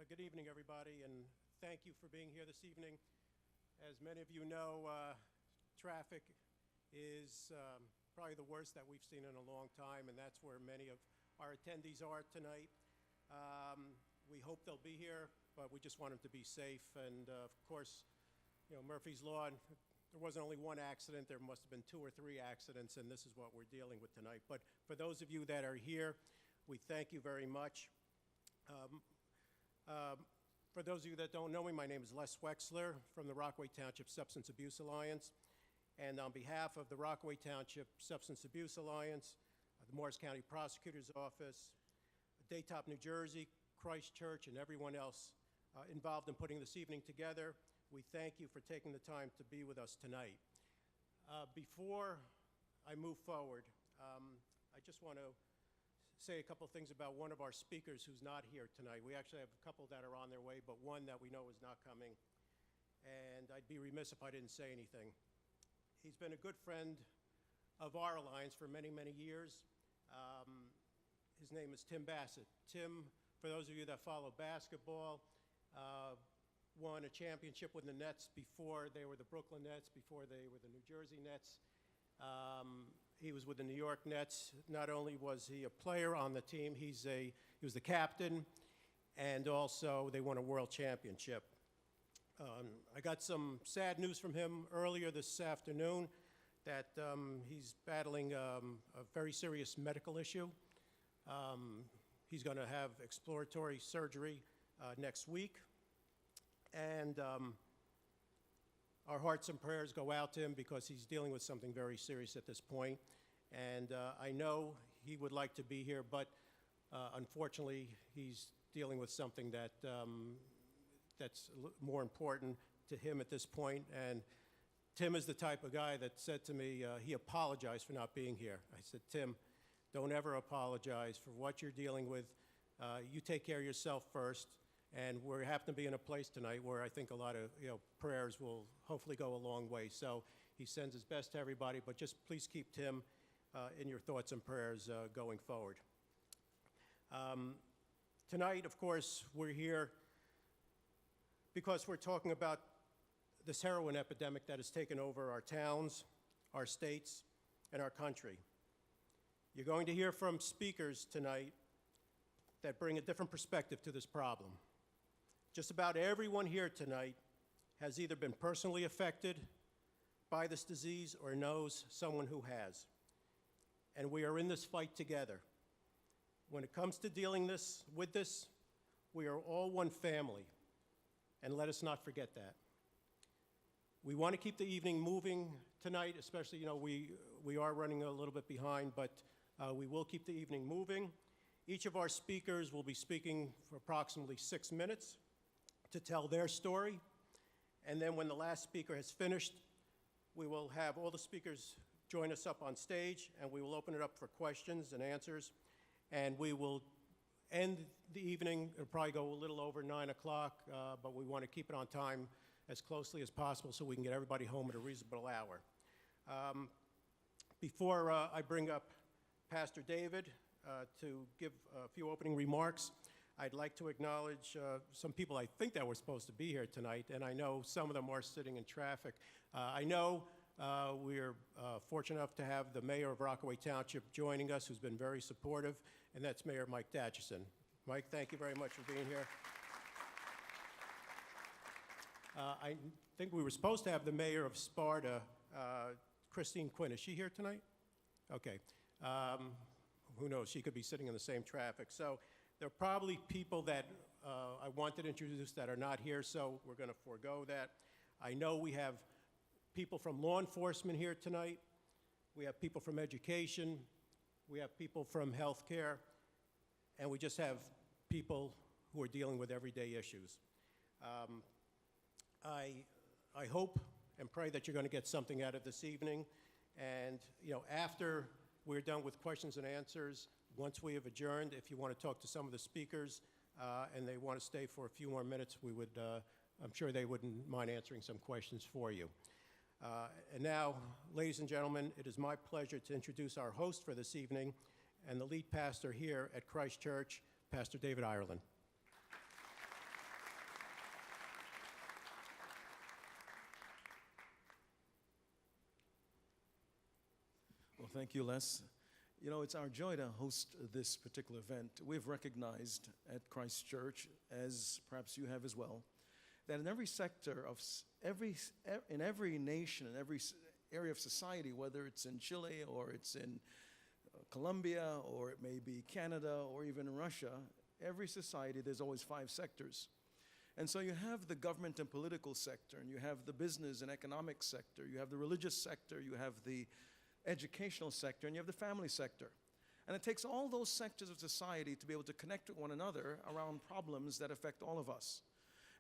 Good evening, everybody, and thank you for being here this evening. As many of you know, traffic is probably the worst that we've seen in a long time, and that's where many of our attendees are tonight. We hope they'll be here, but we just want them to be safe. And of course, you know, Murphy's Law, there wasn't only one accident, there must have been 2 or 3 accidents, and this is what we're dealing with tonight. But for those of you that are here, we thank you very much. For those of you that don't know me, my name is Les Wexler from the Rockaway Township Substance Abuse Alliance. And on behalf of the Rockaway Township Substance Abuse Alliance, the Morris County Prosecutor's Office, Daytop, New Jersey, Christchurch, and everyone else involved in putting this evening together, we thank you for taking the time to be with us tonight. Before I move forward, I just want to say a couple things about one of our speakers who's not here tonight. We actually have a couple that are on their way, but one that we know is not coming. And I'd be remiss if I didn't say anything. He's been a good friend of our alliance for many, many years. His name is Tim Bassett. Tim, for those of you that follow basketball, won a championship with the Nets before they were the Brooklyn Nets, before they were the New Jersey Nets. He was with the New York Nets. Not only was he a player on the team, he was the captain, and also they won a world championship. I got some sad news from him earlier this afternoon that he's battling a very serious medical issue. He's going to have exploratory surgery next week, and our hearts and prayers go out to him because he's dealing with something very serious at this point. And I know he would like to be here, but unfortunately, he's dealing with something that that's more important to him at this point. And Tim is the type of guy that said to me, he apologized for not being here. I said, Tim, don't ever apologize for what you're dealing with. You take care of yourself first. And we happen to be in a place tonight where I think a lot of prayers will hopefully go a long way. So he sends his best to everybody, but just please keep Tim in your thoughts and prayers going forward. Tonight, of course, we're here because we're talking about this heroin epidemic that has taken over our towns, our states, and our country. You're going to hear from speakers tonight that bring a different perspective to this problem. Just about everyone here tonight has either been personally affected by this disease or knows someone who has. And we are in this fight together. When it comes to dealing with this, we are all one family, and let us not forget that. We want to keep the evening moving tonight, especially, we are running a little bit behind, but we will keep the evening moving. Each of our speakers will be speaking for approximately 6 minutes to tell their story. And then when the last speaker has finished, we will have all the speakers join us up on stage, and we will open it up for questions and answers. And we will end the evening, it'll probably go a little over 9 o'clock, but we want to keep it on time as closely as possible so we can get everybody home at a reasonable hour. Before I bring up Pastor David to give a few opening remarks, I'd like to acknowledge some people I think that were supposed to be here tonight, and I know some of them are sitting in traffic. I know we're fortunate enough to have the mayor of Rockaway Township joining us, who's been very supportive, and that's Mayor Mike Datchison. Mike, thank you very much for being here. I think we were supposed to have the mayor of Sparta, Christine Quinn. Is she here tonight? Okay. Who knows? She could be sitting in the same traffic. So there are probably people that I wanted to introduce that are not here, so we're going to forego that. I know we have people from law enforcement here tonight. We have people from education. We have people from healthcare. And we just have people who are dealing with everyday issues. I hope and pray that you're going to get something out of this evening. And after we're done with questions and answers, once we have adjourned, if you want to talk to some of the speakers and they want to stay for a few more minutes, we would, I'm sure they wouldn't mind answering some questions for you. And now, ladies and gentlemen, it is my pleasure to introduce our host for this evening and the lead pastor here at Christ Church, Pastor David Ireland. Well, thank you, Les. It's our joy to host this particular event. We've recognized at Christ Church, as perhaps you have as well, that in every sector of in every nation, in every area of society, whether it's in Chile or it's in Colombia or it may be Canada or even Russia, every society there's always 5 sectors. And so you have the government and political sector, and you have the business and economic sector, you have the religious sector, you have the educational sector, and you have the family sector. And it takes all those sectors of society to be able to connect with one another around problems that affect all of us.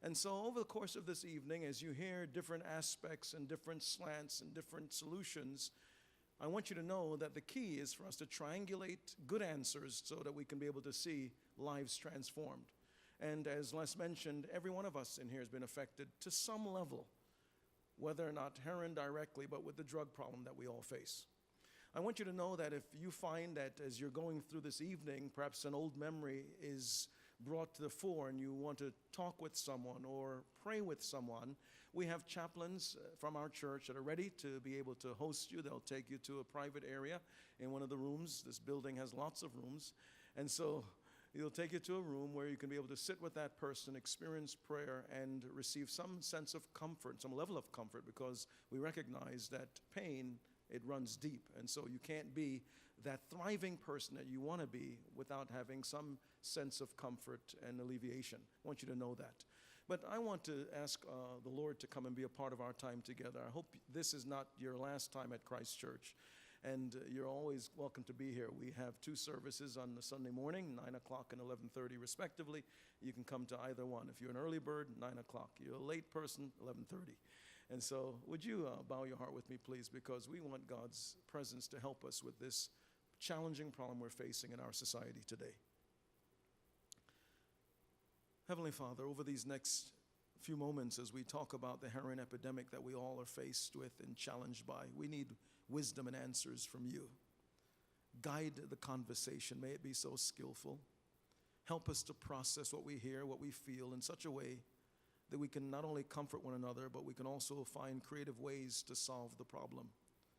And so over the course of this evening, as you hear different aspects and different slants and different solutions, I want you to know that the key is for us to triangulate good answers so that we can be able to see lives transformed. And as Les mentioned, every one of us in here has been affected to some level, whether or not heroin directly, but with the drug problem that we all face. I want you to know that if you find that as you're going through this evening, perhaps an old memory is brought to the fore and you want to talk with someone or pray with someone, we have chaplains from our church that are ready to be able to host you. They'll take you to a private area in one of the rooms. This building has lots of rooms. And so he'll take you to a room where you can be able to sit with that person, experience prayer, and receive some sense of comfort, some level of comfort, because we recognize that pain, it runs deep. And so you can't be that thriving person that you want to be without having some sense of comfort and alleviation. I want you to know that. But I want to ask the Lord to come and be a part of our time together. I hope this is not your last time at Christ Church. And you're always welcome to be here. We have 2 services on the Sunday morning, 9 o'clock and 11:30 respectively. You can come to either one. If you're an early bird, 9 o'clock. You're a late person, 11:30. And so would you bow your heart with me, please, because we want God's presence to help us with this challenging problem we're facing in our society today. Heavenly Father, over these next few moments as we talk about the heroin epidemic that we all are faced with and challenged by, we need wisdom and answers from you. Guide the conversation. May it be so skillful. Help us to process what we hear, what we feel in such a way that we can not only comfort one another, but we can also find creative ways to solve the problem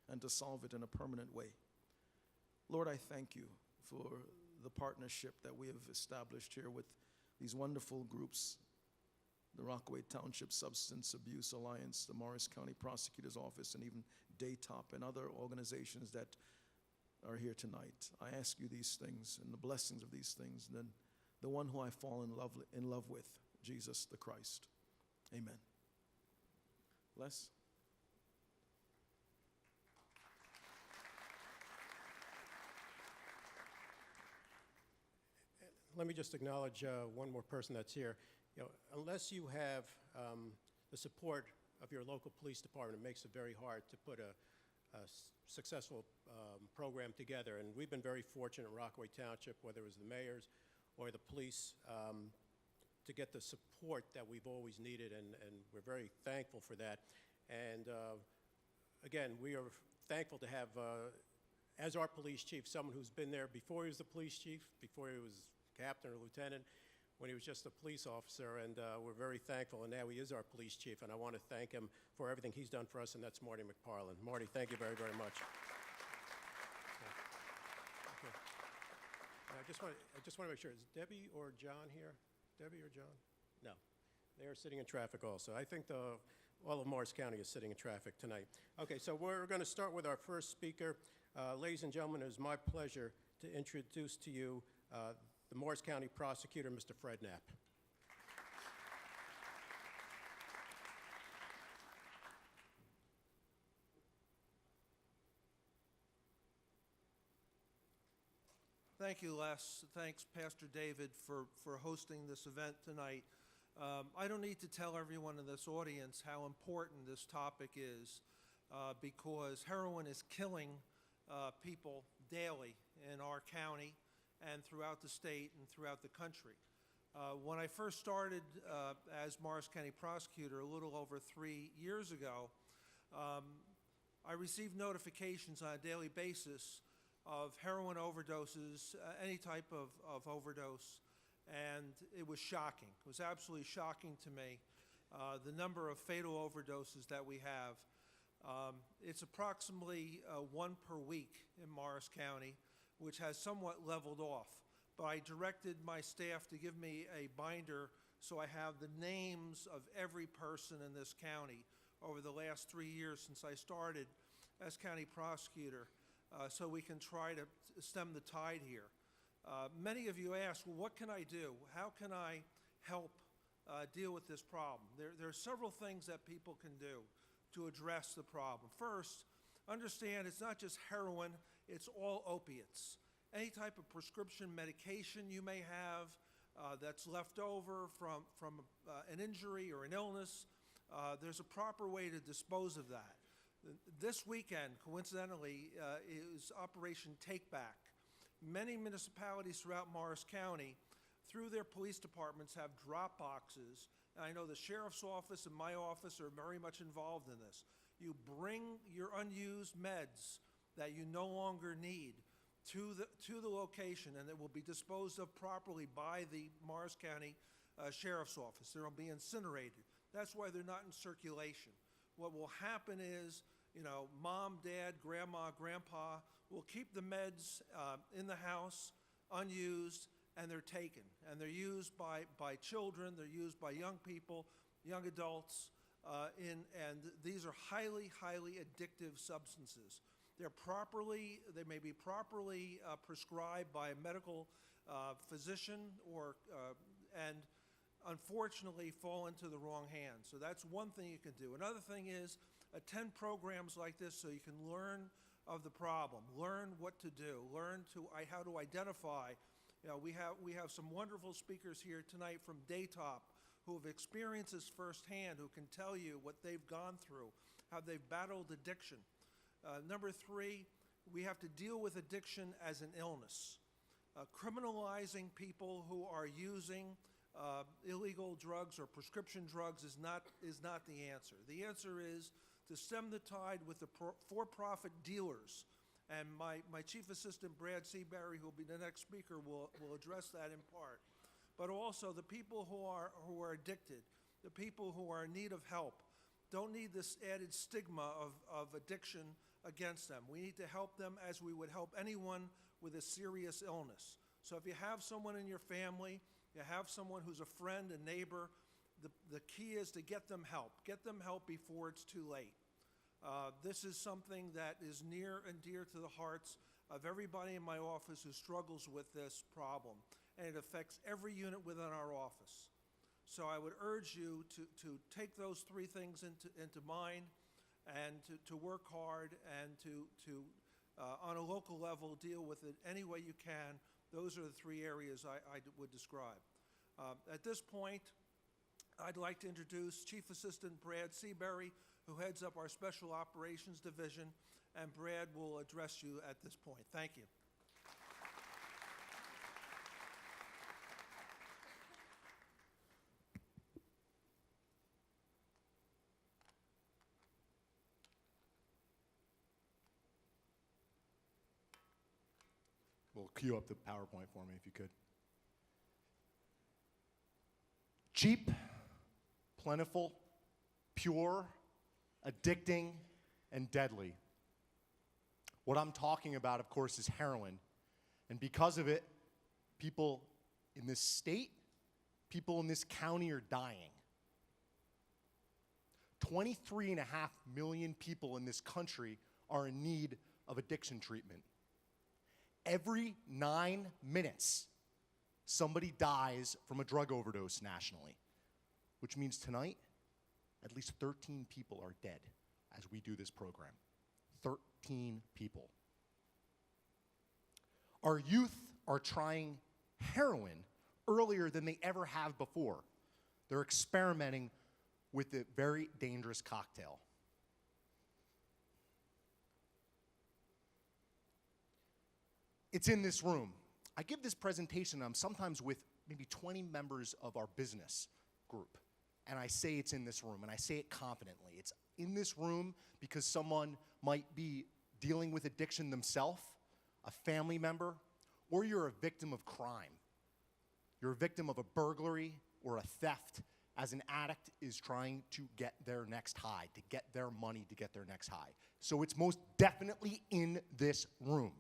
and to solve it in a permanent way. Lord, I thank you for the partnership that we have established here with these wonderful groups, the Rockaway Township Substance Abuse Alliance, the Morris County Prosecutor's Office, and even DATOP and other organizations that are here tonight. I ask you these things and the blessings of these things, and then the one who I fall in love with, Jesus the Christ. Amen. Les? let me just acknowledge one more person that's here. You know, unless you have the support of your local police department, it makes it very hard to put a successful program together. And we've been very fortunate in Rockaway Township, whether it was the mayors or the police, to get the support that we've always needed, and we're very thankful for that. And again, we are thankful to have, as our police chief, someone who's been there before he was the police chief, before he was captain or lieutenant, when he was just a police officer, and we're very thankful, and now he is our police chief, and I want to thank him for everything he's done for us, and that's Marty McParland. Marty, thank you very, very much. Okay. I just want to make sure, is Debbie or John here? Debbie or John? No. They are sitting in traffic also. I think all of Morris County is sitting in traffic tonight. Okay, so we're going to start with our first speaker. Ladies and gentlemen, it is my pleasure to introduce to you the Morris County Prosecutor, Mr. Fred Knapp. Thank you, Les. Thanks, Pastor David, for hosting this event tonight. I don't need to tell everyone in this audience how important this topic is because heroin is killing people daily in our county and throughout the state and throughout the country. When I first started as Morris County Prosecutor a little over 3 years ago, I received notifications on a daily basis of heroin overdoses, any type of overdose, and it was shocking. It was absolutely shocking to me, the number of fatal overdoses that we have. It's approximately 1 per week in Morris County, which has somewhat leveled off. But I directed my staff to give me a binder so I have the names of every person in this county over the last 3 years since I started as county prosecutor, so we can try to stem the tide here. Many of you ask, well, what can I do? How can I help deal with this problem? There are several things that people can do to address the problem. First, understand it's not just heroin, it's all opiates. Any type of prescription medication you may have that's left over from an injury or an illness, there's a proper way to dispose of that. This weekend, coincidentally, is Operation Take Back. Many municipalities throughout Morris County, through their police departments, have drop boxes. And I know the sheriff's office and my office are very much involved in this. You bring your unused meds that you no longer need to the location, and it will be disposed of properly by the Morris County Sheriff's Office. They'll be incinerated. That's why they're not in circulation. What will happen is, you know, mom, dad, grandma, grandpa will keep the meds in the house unused, and they're taken. And they're used by children, they're used by young people, young adults, and these are highly, highly addictive substances. They may be properly prescribed by a medical physician and unfortunately fall into the wrong hands. So that's one thing you can do. Another thing is attend programs like this so you can learn of the problem, learn what to do, learn how to identify. You know, we have some wonderful speakers here tonight from Daytop who have experienced this firsthand, who can tell you what they've gone through, how they've battled addiction. Number 3, we have to deal with addiction as an illness. Criminalizing people who are using illegal drugs or prescription drugs is not the answer. The answer is to stem the tide with the for-profit dealers. And my Chief Assistant, Brad Seabury, who will be the next speaker, will address that in part. But also the people who are addicted, the people who are in need of help, don't need this added stigma of addiction against them. We need to help them as we would help anyone with a serious illness. So if you have someone in your family, you have someone who's a friend, a neighbor, the key is to get them help. Get them help before it's too late. This is something that is near and dear to the hearts of everybody in my office who struggles with this problem, and it affects every unit within our office. So I would urge you to take those 3 things into mind and to work hard and to on a local level, deal with it any way you can Those are the three areas I would describe. At this point, I'd like to introduce Chief Assistant Brad Seabury, who heads up our Special Operations Division, and Brad will address you at this point. Thank you. Well, cue up the PowerPoint for me if you could. Cheap, plentiful, pure, addicting, and deadly. What I'm talking about, of course, is heroin. And because of it, people in this state, people in this county are dying. 23.5 million people in this country are in need of addiction treatment. Every 9 minutes, somebody dies from a drug overdose nationally, which means tonight, at least 13 people are dead as we do this program. 13 people. Our youth are trying heroin earlier than they ever have before. They're experimenting with a very dangerous cocktail. It's in this room. I give this presentation, I'm sometimes with maybe 20 members of our business group, and I say it's in this room, and I say it confidently. It's in this room because someone might be dealing with addiction themselves, a family member, or you're a victim of crime. You're a victim of a burglary or a theft as an addict is trying to get their next high, to get their money to get their next high. So it's most definitely in this room.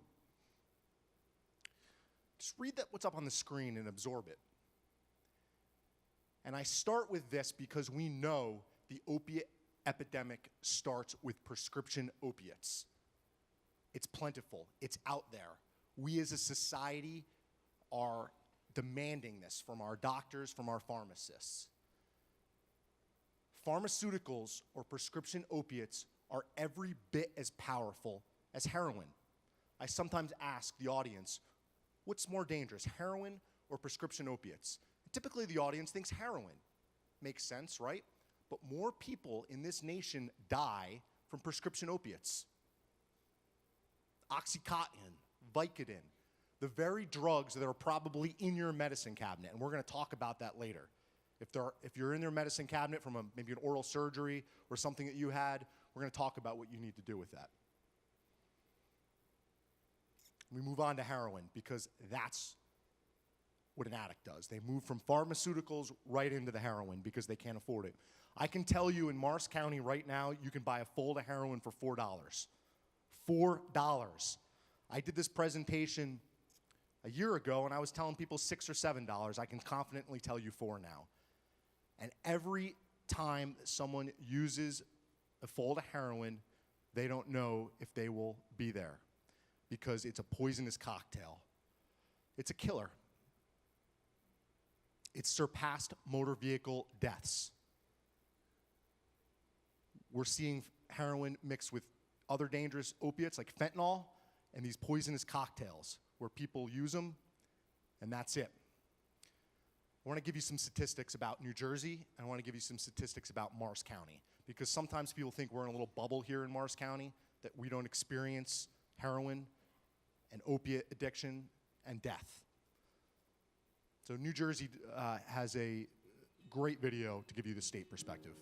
Just read what's up on the screen and absorb it. And I start with this because we know the opiate epidemic starts with prescription opiates. It's plentiful. It's out there. We as a society are demanding this from our doctors, from our pharmacists. Pharmaceuticals or prescription opiates are every bit as powerful as heroin. I sometimes ask the audience, what's more dangerous, heroin or prescription opiates? Typically, the audience thinks heroin. Makes sense, right? But more people in this nation die from prescription opiates. Oxycontin, Vicodin, the very drugs that are probably in your medicine cabinet, and we're going to talk about that later. If you're in your medicine cabinet from maybe an oral surgery or something that you had, we're going to talk about what you need to do with that. We move on to heroin because that's what an addict does. They move from pharmaceuticals right into the heroin because they can't afford it. I can tell you in Morris County right now, you can buy a fold of heroin for $4. $4. I did this presentation a year ago and I was telling people $6 or $7. I can confidently tell you $4 now. And every time someone uses a fold of heroin, they don't know if they will be there because it's a poisonous cocktail. It's a killer. It's surpassed motor vehicle deaths. We're seeing heroin mixed with other dangerous opiates like fentanyl and these poisonous cocktails where people use them, and that's it. I want to give you some statistics about New Jersey, and I want to give you some statistics about Morris County, because sometimes people think we're in a little bubble here in Morris County, that we don't experience heroin and opiate addiction and death. So New Jersey has a great video to give you the state perspective.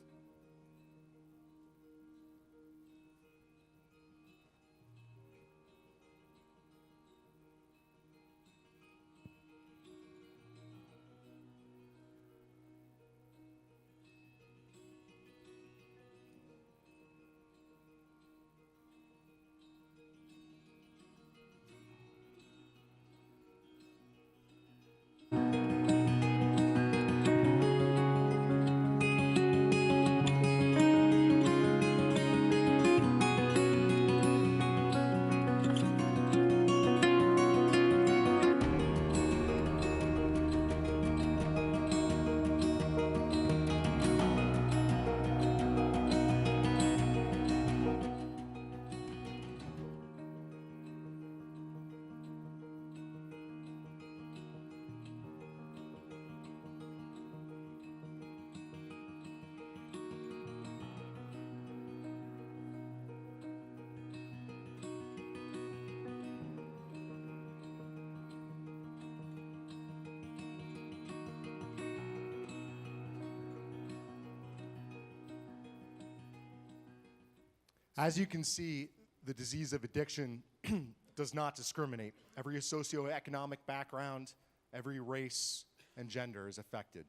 As you can see, the disease of addiction does not discriminate. Every socioeconomic background, every race and gender is affected.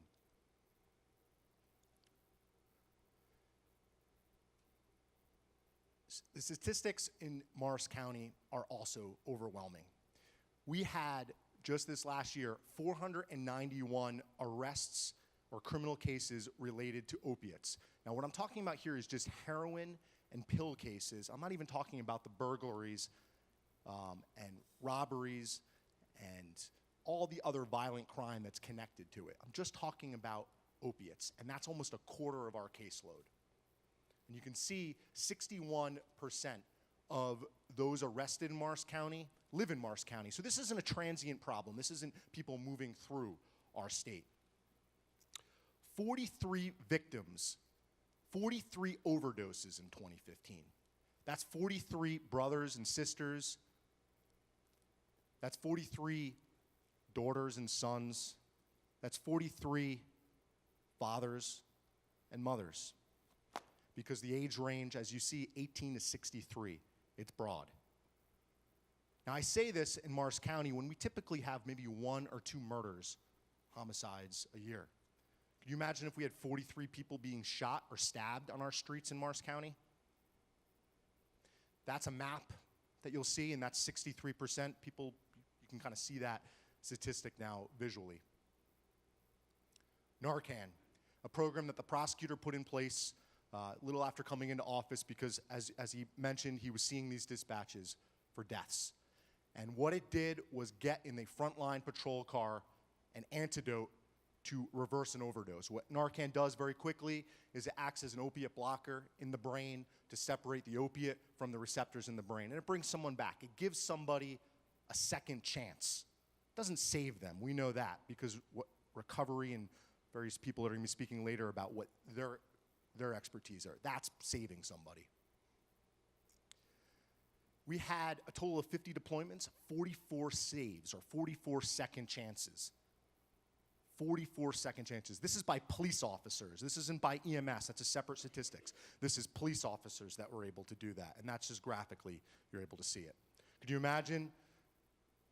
The statistics in Morris County are also overwhelming. We had, just this last year, 491 arrests or criminal cases related to opiates. Now, what I'm talking about here is just heroin and pill cases. I'm not even talking about the burglaries and robberies and all the other violent crime that's connected to it. I'm just talking about opiates, and that's almost a quarter of our caseload. And you can see 61% of those arrested in Morris County live in Morris County. So this isn't a transient problem. This isn't people moving through our state. 43 victims, 43 overdoses in 2015. That's 43 brothers and sisters. That's 43 daughters and sons. That's 43 fathers and mothers. Because the age range, as you see, 18 to 63, it's broad. Now, I say this in Morris County when we typically have maybe 1 or 2 murders, homicides a year. Could you imagine if we had 43 people being shot or stabbed on our streets in Morris County? That's a map that you'll see, and that's 63%. People, you can kind of see that statistic now visually. Narcan, a program that the prosecutor put in place a little after coming into office because, as he mentioned, he was seeing these dispatches for deaths. And what it did was get in the frontline patrol car an antidote to reverse an overdose. What Narcan does very quickly is it acts as an opiate blocker in the brain to separate the opiate from the receptors in the brain. And it brings someone back. It gives somebody a second chance. It doesn't save them. We know that because what recovery and various people are going to be speaking later about what their expertise are. That's saving somebody. We had a total of 50 deployments, 44 saves, or 44 second chances. 44 second chances. This is by police officers. This isn't by EMS. That's a separate statistics. This is police officers that were able to do that, and that's just graphically, you're able to see it. Could you imagine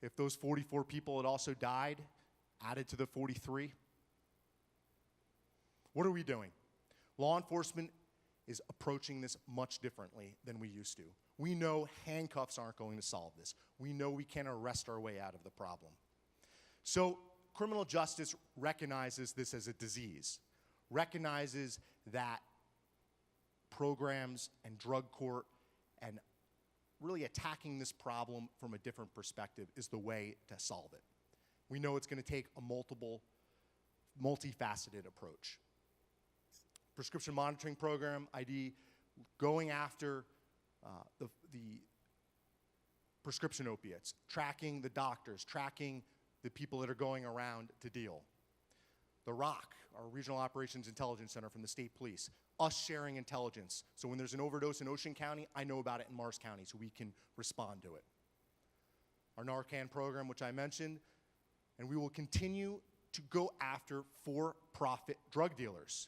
if those 44 people had also died, added to the 43? What are we doing? Law enforcement is approaching this much differently than we used to. We know handcuffs aren't going to solve this. We know we can't arrest our way out of the problem. So criminal justice recognizes this as a disease, recognizes that programs and drug court and really attacking this problem from a different perspective is the way to solve it. We know it's going to take a multifaceted approach. Prescription monitoring program, ID, going after the prescription opiates, tracking the doctors, tracking the people that are going around to deal. The ROC, our Regional Operations Intelligence Center from the State Police, us sharing intelligence. So when there's an overdose in Ocean County, I know about it in Morris County so we can respond to it. Our Narcan program, which I mentioned, and we will continue to go after for-profit drug dealers.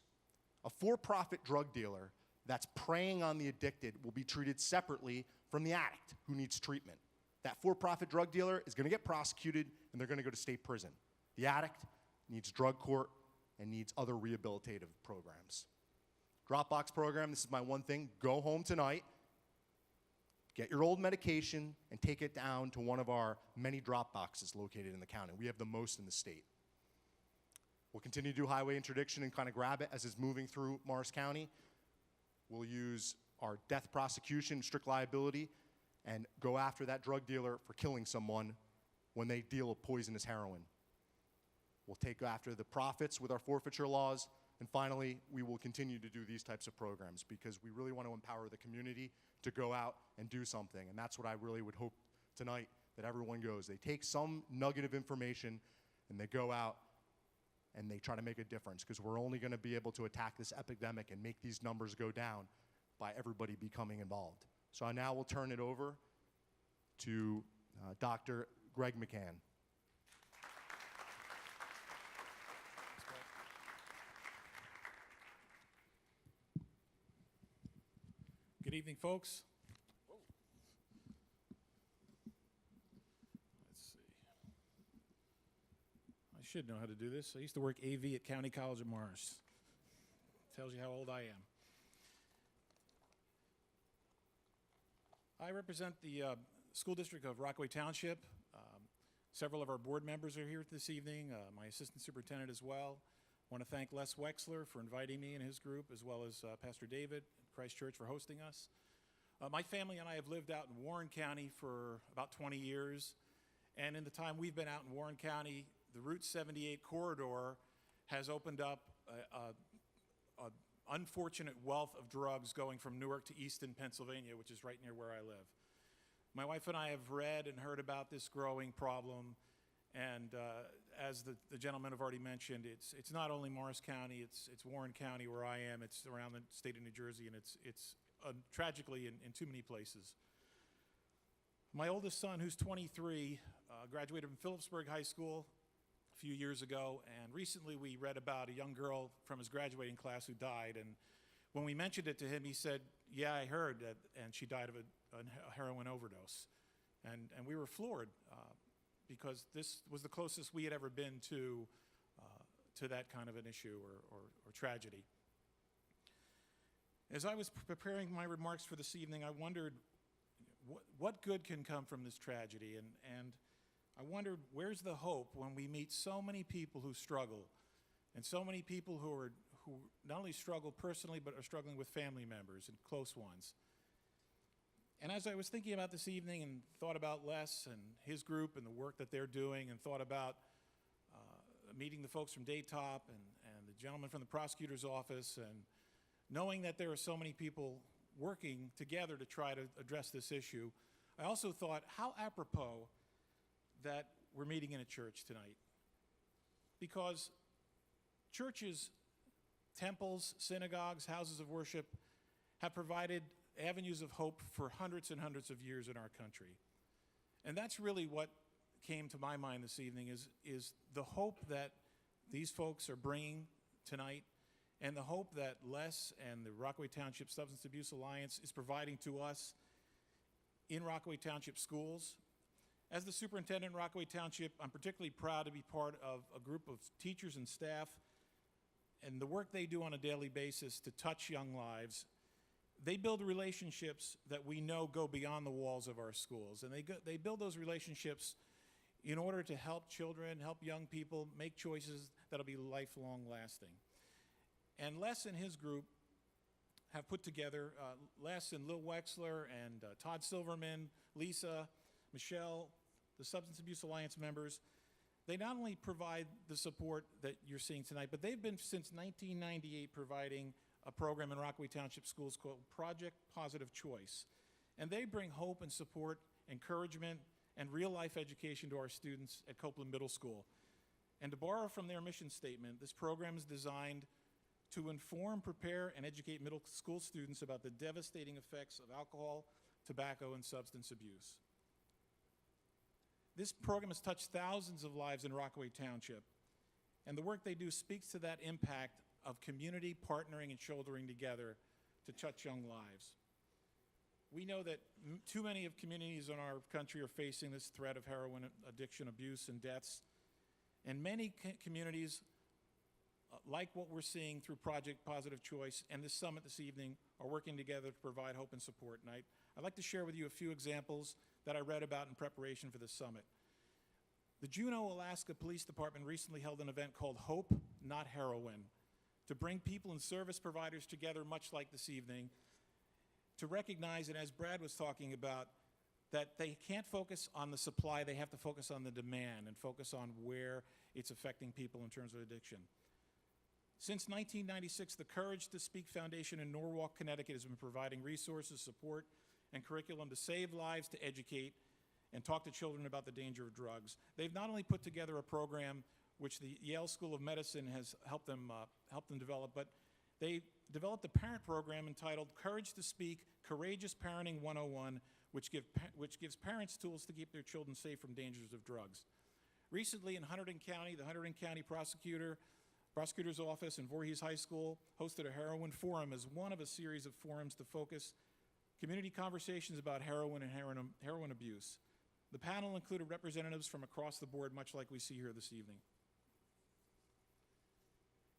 A for-profit drug dealer that's preying on the addicted will be treated separately from the addict who needs treatment. That for-profit drug dealer is going to get prosecuted and they're going to go to state prison. The addict needs drug court and needs other rehabilitative programs. Dropbox program, this is my one thing. Go home tonight, get your old medication, and take it down to one of our many drop boxes located in the county. We have the most in the state. We'll continue to do highway interdiction and kind of grab it as it's moving through Morris County. We'll use our death prosecution, strict liability, and go after that drug dealer for killing someone when they deal with poisonous heroin. We'll take after the profits with our forfeiture laws. And finally, we will continue to do these types of programs because we really want to empower the community to go out and do something. And that's what I really would hope tonight that everyone goes. They take some nugget of information and they go out and they try to make a difference because we're only going to be able to attack this epidemic and make these numbers go down by everybody becoming involved. So I now will turn it over to Dr. Greg McCann. Good evening, folks. Let's see. I should know how to do this. I used to work AV at County College of Morris. Tells you how old I am. I represent the school district of Rockaway Township. Several of our board members are here this evening, my assistant superintendent as well. I want to thank Les Wexler for inviting me and his group, as well as Pastor David at Christ Church for hosting us. My family and I have lived out in Warren County for about 20 years, and in the time we've been out in Warren County, the Route 78 corridor has opened up an unfortunate wealth of drugs going from Newark to Easton, Pennsylvania, which is right near where I live. My wife and I have read and heard about this growing problem, and as the gentlemen have already mentioned, it's not only Morris County, it's Warren County where I am, it's around the state of New Jersey, and it's tragically in too many places. My oldest son, who's 23, graduated from Phillipsburg High School a few years ago, and recently we read about a young girl from his graduating class who died, and when we mentioned it to him, he said, "Yeah, I heard that," and she died of a heroin overdose. And we were floored because this was the closest we had ever been to that kind of an issue or tragedy. As I was preparing my remarks for this evening, I wondered what good can come from this tragedy, and I wondered where's the hope when we meet so many people who struggle, and so many people who not only struggle personally, but are struggling with family members and close ones. And as I was thinking about this evening and thought about Les and his group and the work that they're doing, and thought about meeting the folks from Daytop and the gentleman from the prosecutor's office, and knowing that there are so many people working together to try to address this issue, I also thought how apropos that we're meeting in a church tonight. Because churches, temples, synagogues, houses of worship have provided avenues of hope for hundreds and hundreds of years in our country. And that's really what came to my mind this evening is the hope that these folks are bringing tonight, and the hope that Les and the Rockaway Township Substance Abuse Alliance is providing to us in Rockaway Township schools. As the superintendent in Rockaway Township, I'm particularly proud to be part of a group of teachers and staff, and the work they do on a daily basis to touch young lives. They build relationships that we know go beyond the walls of our schools, and they build those relationships in order to help children, help young people make choices that'll be lifelong lasting. And Les and his group have put together, Les and Lil Wexler and Todd Silverman, Lisa, Michelle, the Substance Abuse Alliance members. They not only provide the support that you're seeing tonight, but they've been since 1998 providing a program in Rockaway Township Schools called Project Positive Choice. And they bring hope and support, encouragement, and real-life education to our students at Copeland Middle School. And to borrow from their mission statement, this program is designed to inform, prepare, and educate middle school students about the devastating effects of alcohol, tobacco, and substance abuse. This program has touched thousands of lives in Rockaway Township, and the work they do speaks to that impact of community partnering and shouldering together to touch young lives. We know that too many of communities in our country are facing this threat of heroin addiction, abuse, and deaths. And many communities, like what we're seeing through Project Positive Choice and this summit this evening, are working together to provide hope and support. And I'd like to share with you a few examples that I read about in preparation for this summit. The Juneau, Alaska Police Department recently held an event called Hope, Not Heroin, to bring people and service providers together, much like this evening, to recognize, and as Brad was talking about, that they can't focus on the supply, they have to focus on the demand and focus on where it's affecting people in terms of addiction. Since 1996, the Courage to Speak Foundation in Norwalk, Connecticut has been providing resources, support, and curriculum to save lives, to educate, and talk to children about the danger of drugs. They've not only put together a program which the Yale School of Medicine has helped them develop, but they developed a parent program entitled Courage to Speak, Courageous Parenting 101, which gives parents tools to keep their children safe from dangers of drugs. Recently in Hunterdon County, the Hunterdon County Prosecutor's Office and Voorhees High School hosted a heroin forum as one of a series of forums to focus community conversations about heroin and heroin abuse. The panel included representatives from across the board, much like we see here this evening.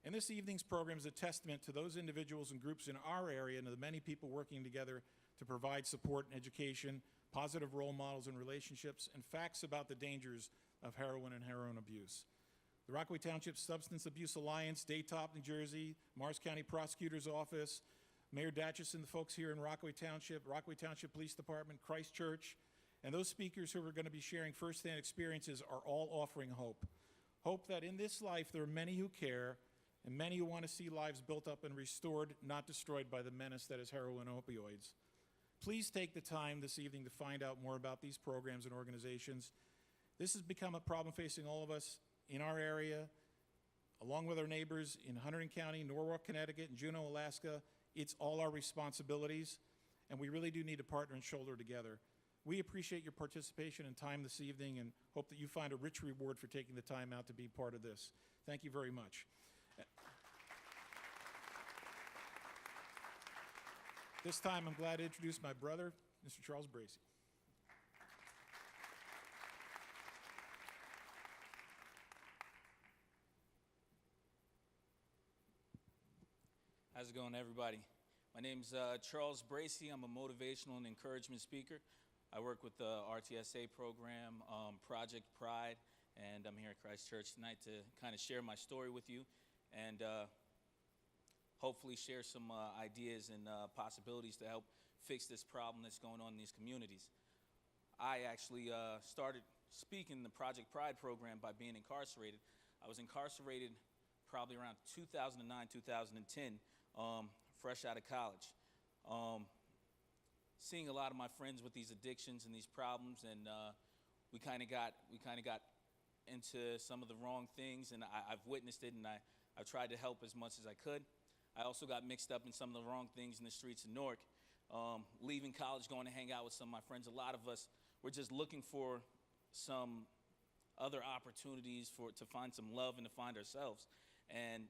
And this evening's program is a testament to those individuals and groups in our area and to the many people working together to provide support and education, positive role models and relationships, and facts about the dangers of heroin and heroin abuse. The Rockaway Township Substance Abuse Alliance, Daytop, New Jersey, Morris County Prosecutor's Office, Mayor Datchus and the folks here in Rockaway Township Police Department, Christ Church, and those speakers who are going to be sharing firsthand experiences are all offering hope. Hope that in this life there are many who care and many who want to see lives built up and restored, not destroyed by the menace that is heroin and opioids. Please take the time this evening to find out more about these programs and organizations. This has become a problem facing all of us in our area, along with our neighbors in Hunterdon County, Norwalk, Connecticut, and Juneau, Alaska. It's all our responsibilities, and we really do need to partner and shoulder together. We appreciate your participation and time this evening and hope that you find a rich reward for taking the time out to be part of this. Thank you very much. This time, I'm glad to introduce my brother, Mr. Charles Bracey. How's it going, everybody? My name's Charles Bracey. I'm a motivational and encouragement speaker. I work with the RTSA program, Project Pride, and I'm here at Christ Church tonight to kind of share my story with you and hopefully share some ideas and possibilities to help fix this problem that's going on in these communities. I actually started speaking the Project Pride program by being incarcerated. I was incarcerated probably around 2009, 2010, fresh out of college. Seeing a lot of my friends with these addictions and these problems, and we kind of got into some of the wrong things, and I've witnessed it, and I've tried to help as much as I could. I also got mixed up in some of the wrong things in the streets of Newark. Leaving college, going to hang out with some of my friends, a lot of us were just looking for some other opportunities to find some love and to find ourselves. And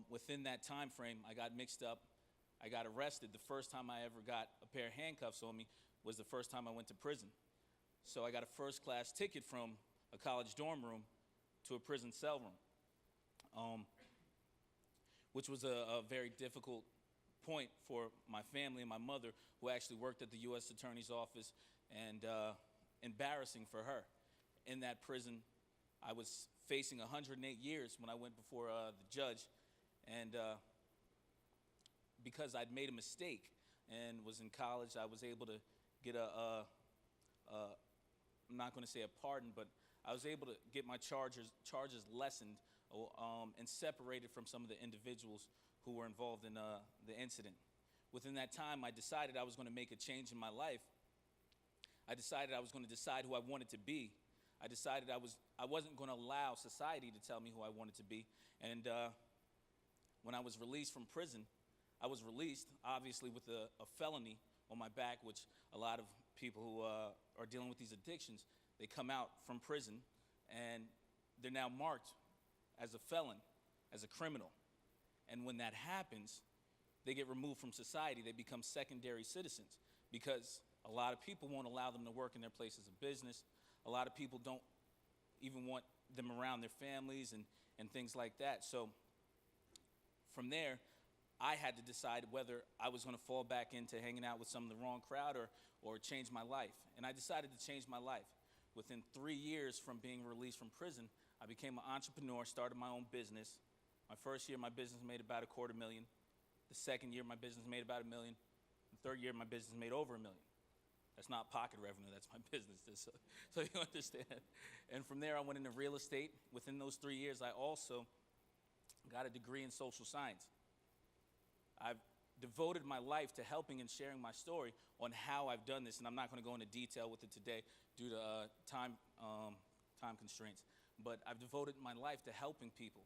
within that time frame, I got mixed up. I got arrested. The first time I ever got a pair of handcuffs on me was the first time I went to prison. So I got a first-class ticket from a college dorm room to a prison cell room, which was a very difficult point for my family and my mother, who actually worked at the U.S. Attorney's Office, and embarrassing for her. In that prison, I was facing 108 years when I went before the judge, and because I'd made a mistake and was in college, I was able to get I'm not going to say a pardon, but I was able to get my charges lessened and separated from some of the individuals who were involved in the incident. Within that time, I decided I was going to make a change in my life. I decided I was going to decide who I wanted to be. I decided I wasn't going to allow society to tell me who I wanted to be. And when I was released from prison, I was released, obviously, with a felony on my back, which a lot of people who are dealing with these addictions, they come out from prison, and they're now marked as a felon, as a criminal. And when that happens, they get removed from society. They become secondary citizens because a lot of people won't allow them to work in their places of business. A lot of people don't even want them around their families and things like that. So from there, I had to decide whether I was going to fall back into hanging out with some of the wrong crowd or change my life. And I decided to change my life. Within 3 years from being released from prison, I became an entrepreneur, started my own business. My first year, my business made about $250,000. The second year, my business made about $1 million. The third year, my business made over $1 million. That's not pocket revenue, that's my business, so you understand. And from there, I went into real estate. Within those 3 years, I also got a degree in social science. I've devoted my life to helping and sharing my story on how I've done this, and I'm not going to go into detail with it today due to time constraints. But I've devoted my life to helping people,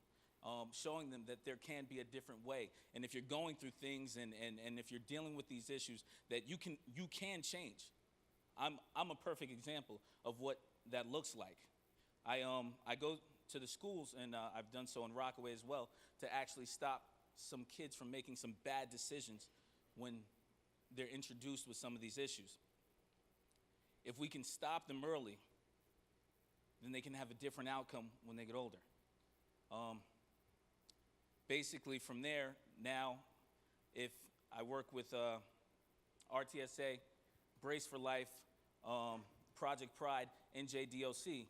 showing them that there can be a different way. And if you're going through things and if you're dealing with these issues, that you can change. I'm a perfect example of what that looks like. I go to the schools, and I've done so in Rockaway as well, to actually stop some kids from making some bad decisions when they're introduced with some of these issues. If we can stop them early, then they can have a different outcome when they get older. Basically, from there, now, if I work with RTSA, Brace for Life, Project Pride, NJDOC,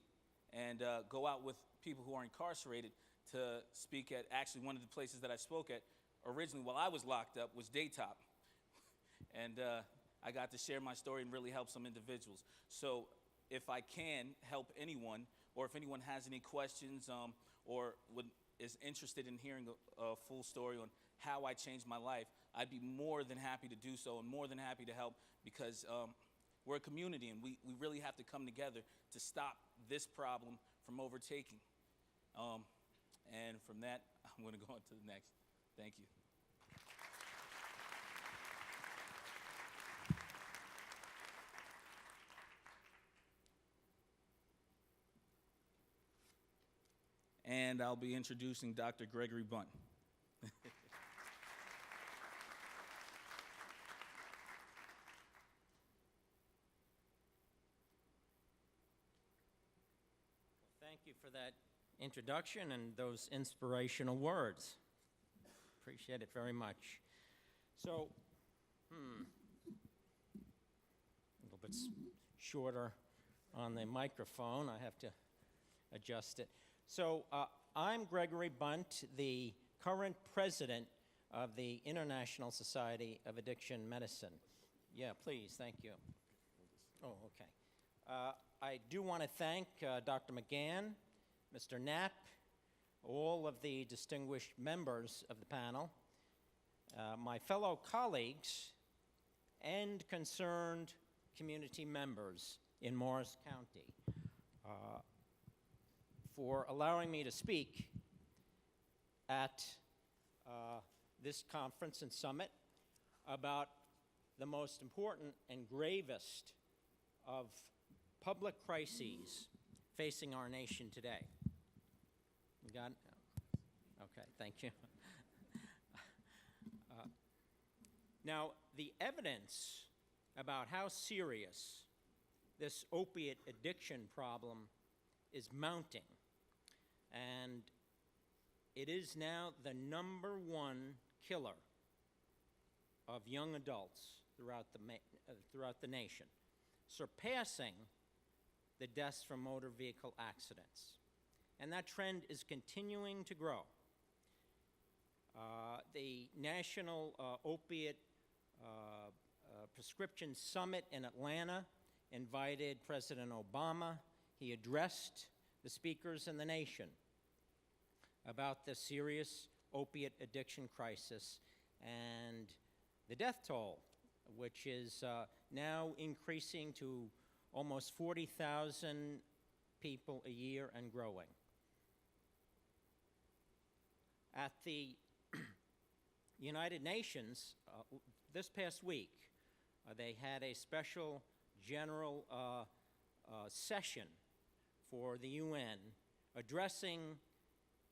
and go out with people who are incarcerated to speak at, actually one of the places that I spoke at originally while I was locked up was Daytop. And I got to share my story and really help some individuals. So if I can help anyone, or if anyone has any questions or is interested in hearing a full story on how I changed my life, I'd be more than happy to do so and more than happy to help, because we're a community and we really have to come together to stop this problem from overtaking. And from that, I'm going to go on to the next. Thank you. And I'll be introducing Dr. Gregory Bunt. Thank you for that introduction and those inspirational words. Appreciate it very much. So, a little bit shorter on the microphone. I have to adjust it. So, I'm Gregory Bunt, the current president of the International Society of Addiction Medicine. Yeah, please, thank you. Oh, okay. I do want to thank Dr. McGann, Mr. Knapp, all of the distinguished members of the panel, my fellow colleagues, and concerned community members in Morris County for allowing me to speak at this conference and summit about the most important and gravest of public crises facing our nation today. You got it? Okay, thank you. Now, the evidence about how serious this opiate addiction problem is mounting, and it is now the #1 killer of young adults throughout the nation, surpassing the deaths from motor vehicle accidents. And that trend is continuing to grow. The National Opiate Prescription Summit in Atlanta invited President Obama. He addressed the speakers in the nation about the serious opiate addiction crisis and the death toll, which is now increasing to almost 40,000 people a year and growing. At the United Nations, this past week, they had a special general session for the UN addressing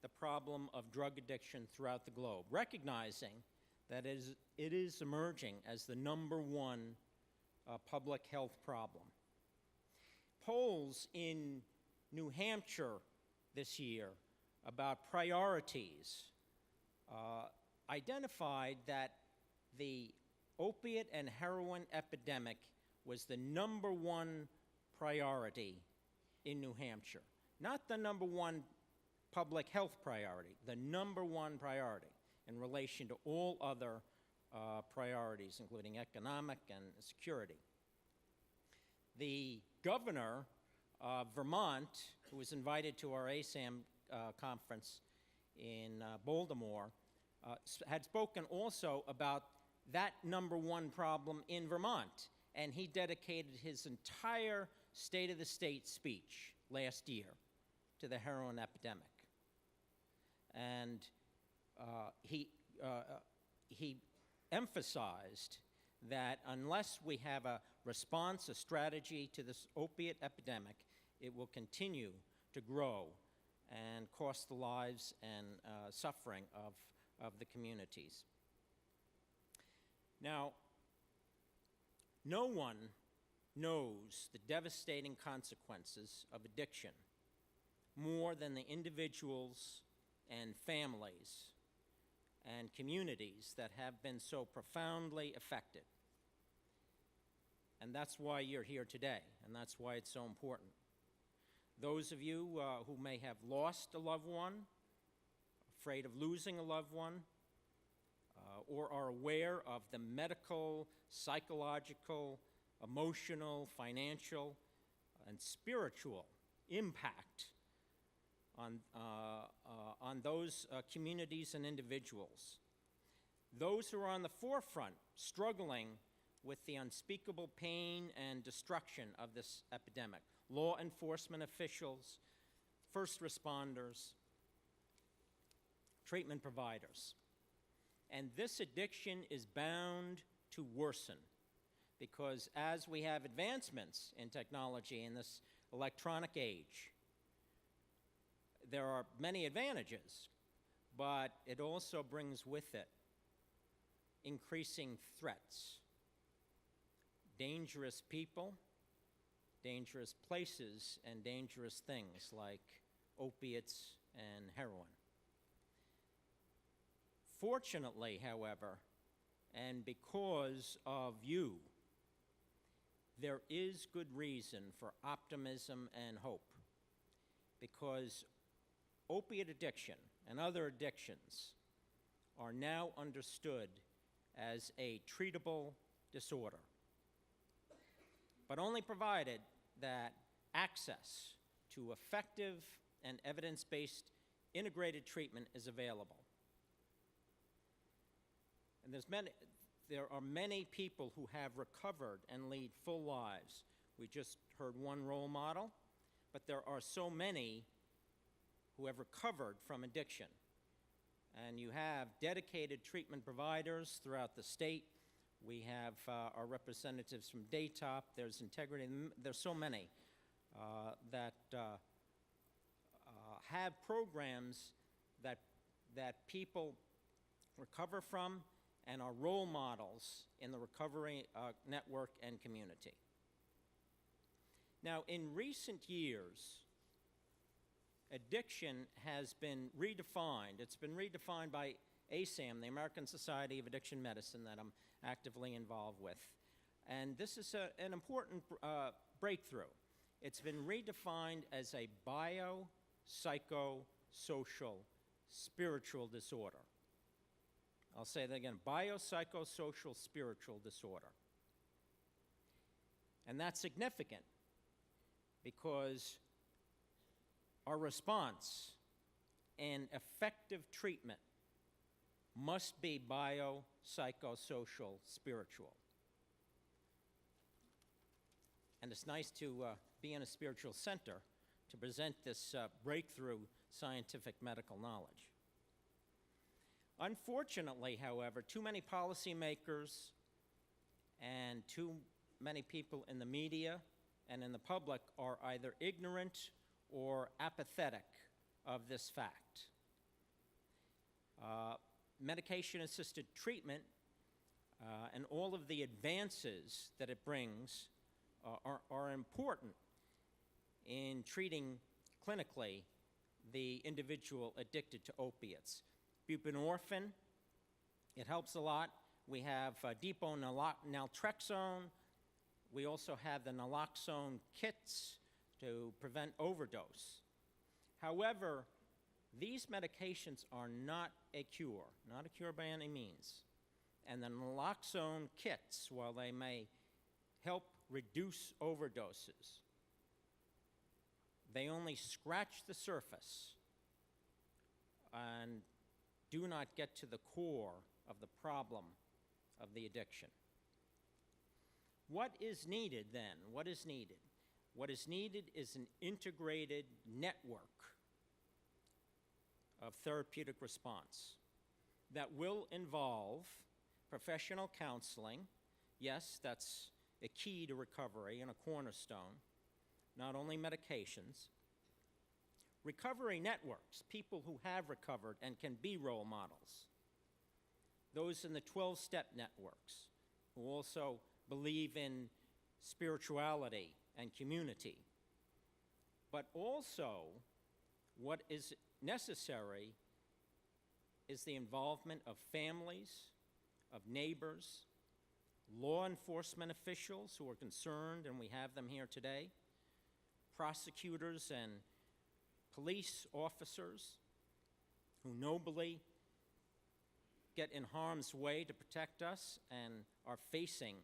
the problem of drug addiction throughout the globe, recognizing that it is emerging as the #1 public health problem. Polls in New Hampshire this year about priorities identified that the opiate and heroin epidemic was the #1 priority in New Hampshire. Not the #1 public health priority, the #1 priority in relation to all other priorities, including economic and security. The governor of Vermont, who was invited to our ASAM conference in Baltimore, had spoken also about that #1 problem in Vermont, and he dedicated his entire State of the State speech last year to the heroin epidemic. And he emphasized that unless we have a response, a strategy to this opiate epidemic, it will continue to grow and cost the lives and suffering of the communities. Now, No one knows the devastating consequences of addiction more than the individuals and families and communities that have been so profoundly affected. And that's why you're here today, and that's why it's so important. Those of you who may have lost a loved one, afraid of losing a loved one, or are aware of the medical, psychological, emotional, financial, and spiritual impact on those communities and individuals. Those who are on the forefront struggling with the unspeakable pain and destruction of this epidemic. Law enforcement officials, first responders, treatment providers. And this addiction is bound to worsen because as we have advancements in technology in this electronic age, there are many advantages, but it also brings with it increasing threats. Dangerous people, dangerous places, and dangerous things like opiates and heroin. Fortunately, however, and because of you, there is good reason for optimism and hope, because opiate addiction and other addictions are now understood as a treatable disorder, but only provided that access to effective and evidence-based integrated treatment is available. And there are many people who have recovered and lead full lives. We just heard one role model, but there are so many who have recovered from addiction. And you have dedicated treatment providers throughout the state. We have our representatives from Daytop. There's Integrity. There's so many that have programs that people recover from and are role models in the recovery network and community. Now, in recent years, addiction has been redefined. It's been redefined by ASAM, the American Society of Addiction Medicine, that I'm actively involved with. And this is an important breakthrough. It's been redefined as a biopsychosocial spiritual disorder. I'll say that again, biopsychosocial spiritual disorder. And that's significant because our response and effective treatment must be biopsychosocial spiritual. And it's nice to be in a spiritual center to present this breakthrough scientific medical knowledge. Unfortunately, however, too many policymakers and too many people in the media and in the public are either ignorant or apathetic of this fact. Medication-assisted treatment and all of the advances that it brings are important in treating clinically the individual addicted to opiates. Buprenorphine, it helps a lot. We have depot naltrexone. We also have the naloxone kits to prevent overdose. However, these medications are not a cure by any means. And the naloxone kits, while they may help reduce overdoses, they only scratch the surface and do not get to the core of the problem of the addiction. What is needed then? What is needed? What is needed is an integrated network of therapeutic response that will involve professional counseling. Yes, that's a key to recovery and a cornerstone. Not only medications. Recovery networks, people who have recovered and can be role models. Those in the 12-step networks who also believe in spirituality and community. But also, what is necessary is the involvement of families, of neighbors, law enforcement officials who are concerned, and we have them here today, prosecutors and police officers who nobly get in harm's way to protect us and are facing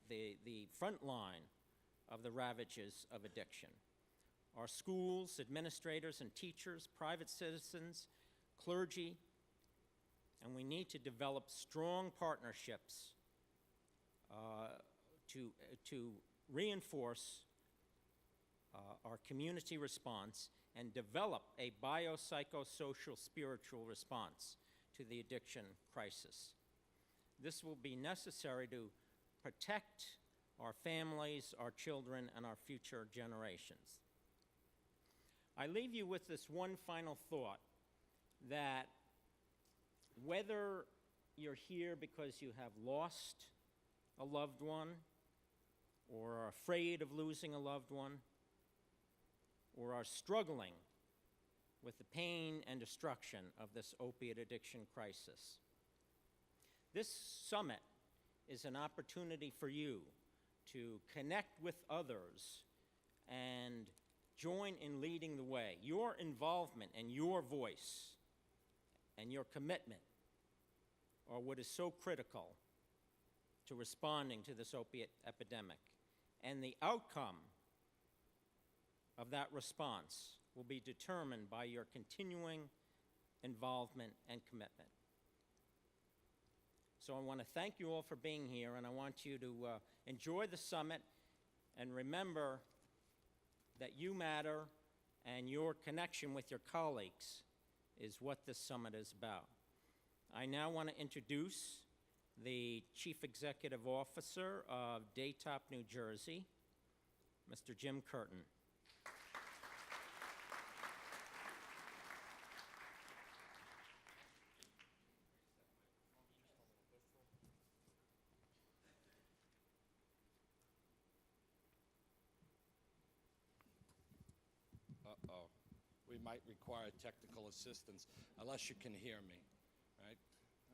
the front line of the ravages of addiction. Our schools, administrators and teachers, private citizens, clergy, and we need to develop strong partnerships to reinforce our community response and develop a biopsychosocial spiritual response to the addiction crisis. This will be necessary to protect our families, our children, and our future generations. I leave you with this one final thought, that whether you're here because you have lost a loved one, or are afraid of losing a loved one, or are struggling with the pain and destruction of this opiate addiction crisis, this summit is an opportunity for you to connect with others and join in leading the way. Your involvement and your voice and your commitment are what is so critical to responding to this opiate epidemic. And the outcome of that response will be determined by your continuing involvement and commitment. So I want to thank you all for being here, and I want you to enjoy the summit and remember that you matter and your connection with your colleagues is what this summit is about. I now want to introduce the Chief Executive Officer of Daytop, New Jersey, Mr. Jim Curtin. Uh-oh. We might require technical assistance, unless you can hear me, right?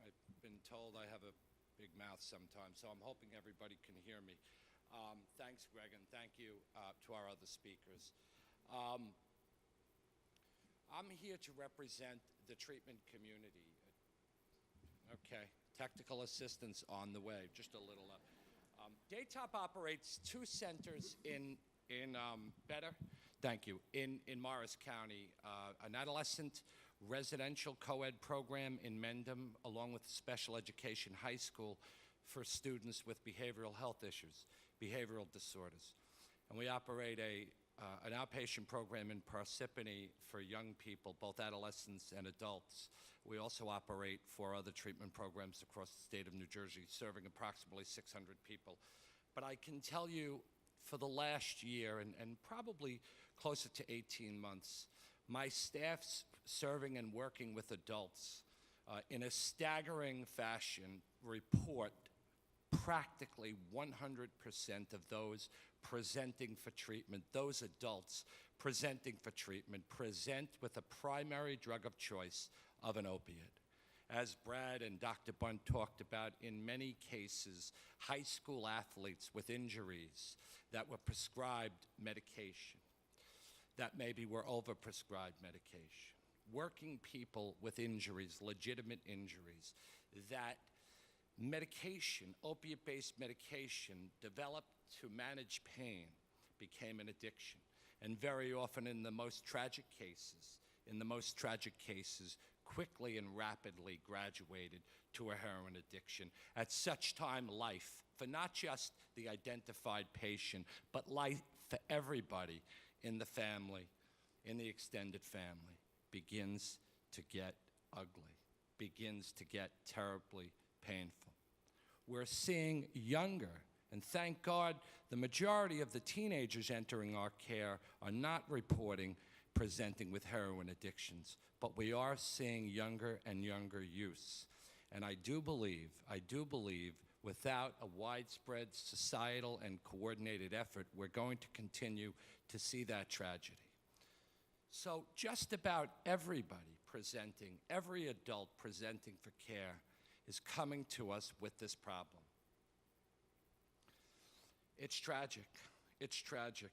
I've been told I have a big mouth sometimes, so I'm hoping everybody can hear me. Thanks, Greg, and thank you to our other speakers. I'm here to represent the treatment community. Okay, technical assistance on the way, just a little. Daytop operates 2 centers in Morris County, an adolescent residential co-ed program in Mendham, along with special education high school for students with behavioral health issues, behavioral disorders. And we operate an outpatient program in Parsippany for young people, both adolescents and adults. We also operate 4 other treatment programs across the state of New Jersey, serving approximately 600 people. But I can tell you, for the last year, and probably closer to 18 months, my staff's serving and working with adults in a staggering fashion report practically 100% of those presenting for treatment, those adults presenting for treatment, present with a primary drug of choice of an opiate. As Brad and Dr. Bunt talked about, in many cases, high school athletes with injuries that were prescribed medication, that maybe were overprescribed medication, working people with injuries, legitimate injuries, that medication, opiate-based medication developed to manage pain became an addiction. And very often in the most tragic cases, quickly and rapidly graduated to a heroin addiction. At such time, life, for not just the identified patient, but life for everybody in the family, in the extended family, begins to get ugly, begins to get terribly painful. We're seeing younger, and thank God the majority of the teenagers entering our care are not reporting presenting with heroin addictions, but we are seeing younger and younger use. And I do believe without a widespread societal and coordinated effort, we're going to continue to see that tragedy. So just about everybody presenting, every adult presenting for care is coming to us with this problem. It's tragic. It's tragic.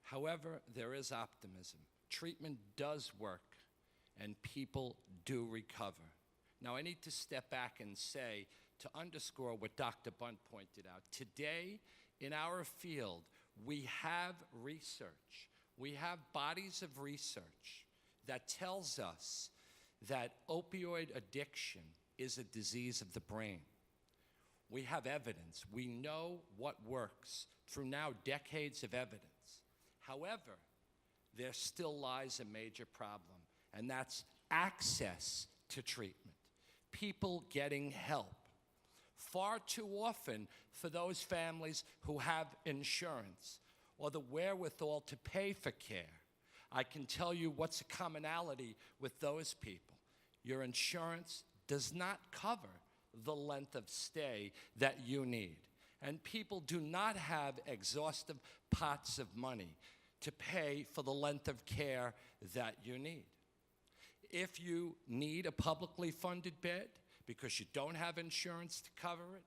However, there is optimism. Treatment does work, and people do recover. Now, I need to step back and say, to underscore what Dr. Bunt pointed out, today in our field, we have research. We have bodies of research that tells us that opioid addiction is a disease of the brain. We have evidence. We know what works through now decades of evidence. However, there still lies a major problem, and that's access to treatment. People getting help. Far too often, for those families who have insurance or the wherewithal to pay for care, I can tell you what's a commonality with those people. Your insurance does not cover the length of stay that you need. And people do not have exhaustive pots of money to pay for the length of care that you need. If you need a publicly funded bed because you don't have insurance to cover it,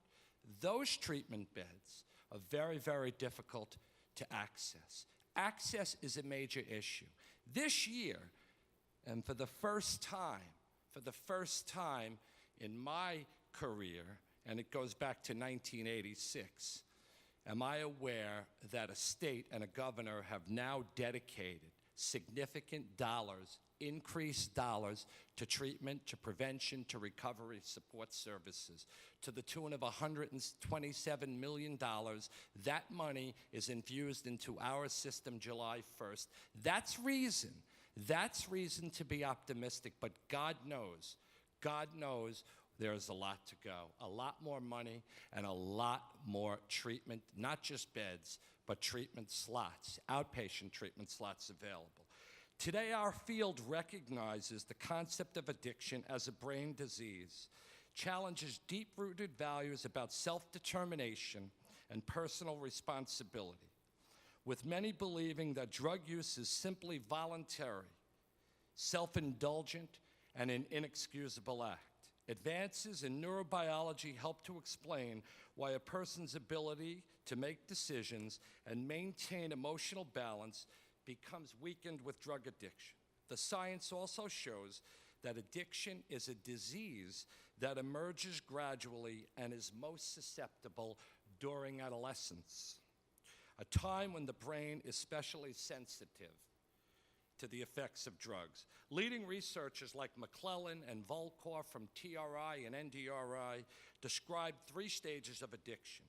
those treatment beds are very, very difficult to access. Access is a major issue. This year, and for the first time in my career, and it goes back to 1986, am I aware that a state and a governor have now dedicated significant dollars, increased dollars, to treatment, to prevention, to recovery support services, to the tune of $127 million. That money is infused into our system July 1st. That's reason to be optimistic, but God knows there's a lot to go, a lot more money and a lot more treatment, not just beds, but treatment slots, outpatient treatment slots available. Today, our field recognizes the concept of addiction as a brain disease, challenges deep-rooted values about self-determination and personal responsibility, with many believing that drug use is simply voluntary, self-indulgent, and an inexcusable act. Advances in neurobiology help to explain why a person's ability to make decisions and maintain emotional balance becomes weakened with drug addiction. The science also shows that addiction is a disease that emerges gradually and is most susceptible during adolescence, a time when the brain is especially sensitive to the effects of drugs. Leading researchers like McClellan and Volkov from TRI and NDRI describe 3 stages of addiction: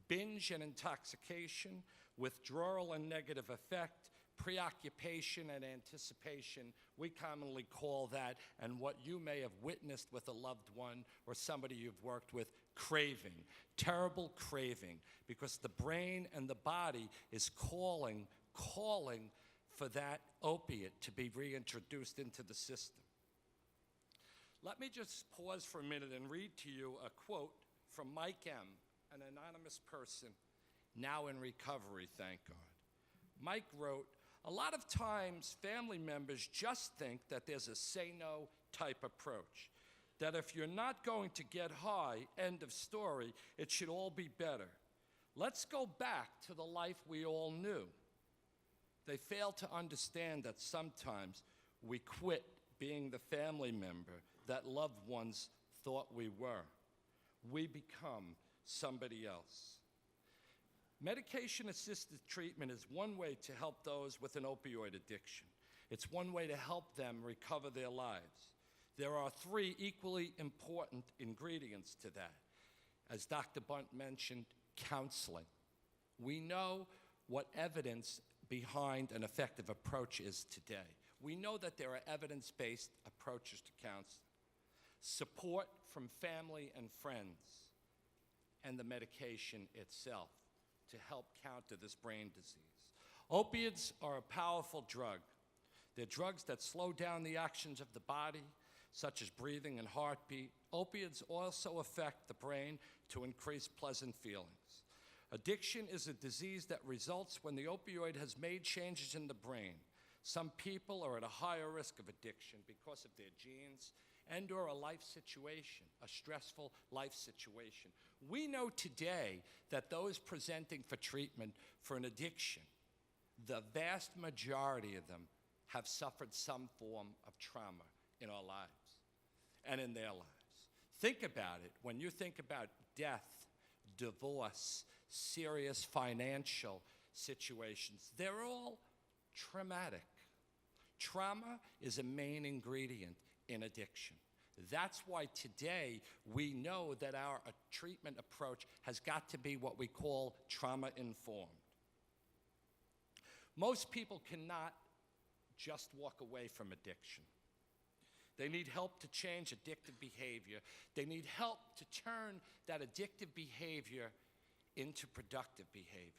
binge and intoxication, withdrawal and negative effect, preoccupation and anticipation. We commonly call that, and what you may have witnessed with a loved one or somebody you've worked with, craving, terrible craving, because the brain and the body is calling for that opiate to be reintroduced into the system. Let me just pause for a minute and read to you a quote from Mike M., an anonymous person, now in recovery, thank God. Mike wrote, "A lot of times family members just think that there's a say-no type approach, that if you're not going to get high, end of story, it should all be better. Let's go back to the life we all knew. They fail to understand that sometimes we quit being the family member that loved ones thought we were. We become somebody else." Medication-assisted treatment is one way to help those with an opioid addiction. It's one way to help them recover their lives. There are 3 equally important ingredients to that. As Dr. Bunt mentioned, counseling. We know what evidence behind an effective approach is today. We know that there are evidence-based approaches to counseling. Support from family and friends, and the medication itself to help counter this brain disease. Opiates are a powerful drug. They're drugs that slow down the actions of the body, such as breathing and heartbeat, opiates also affect the brain to increase pleasant feelings. Addiction is a disease that results when the opioid has made changes in the brain. Some people are at a higher risk of addiction because of their genes and/or a life situation, a stressful life situation. We know today that those presenting for treatment for an addiction, the vast majority of them have suffered some form of trauma in our lives and in their lives. Think about it. When you think about death, divorce, serious financial situations, they're all traumatic. Trauma is a main ingredient in addiction. That's why today we know that our treatment approach has got to be what we call trauma-informed. Most people cannot just walk away from addiction. They need help to change addictive behavior. They need help to turn that addictive behavior into productive behavior.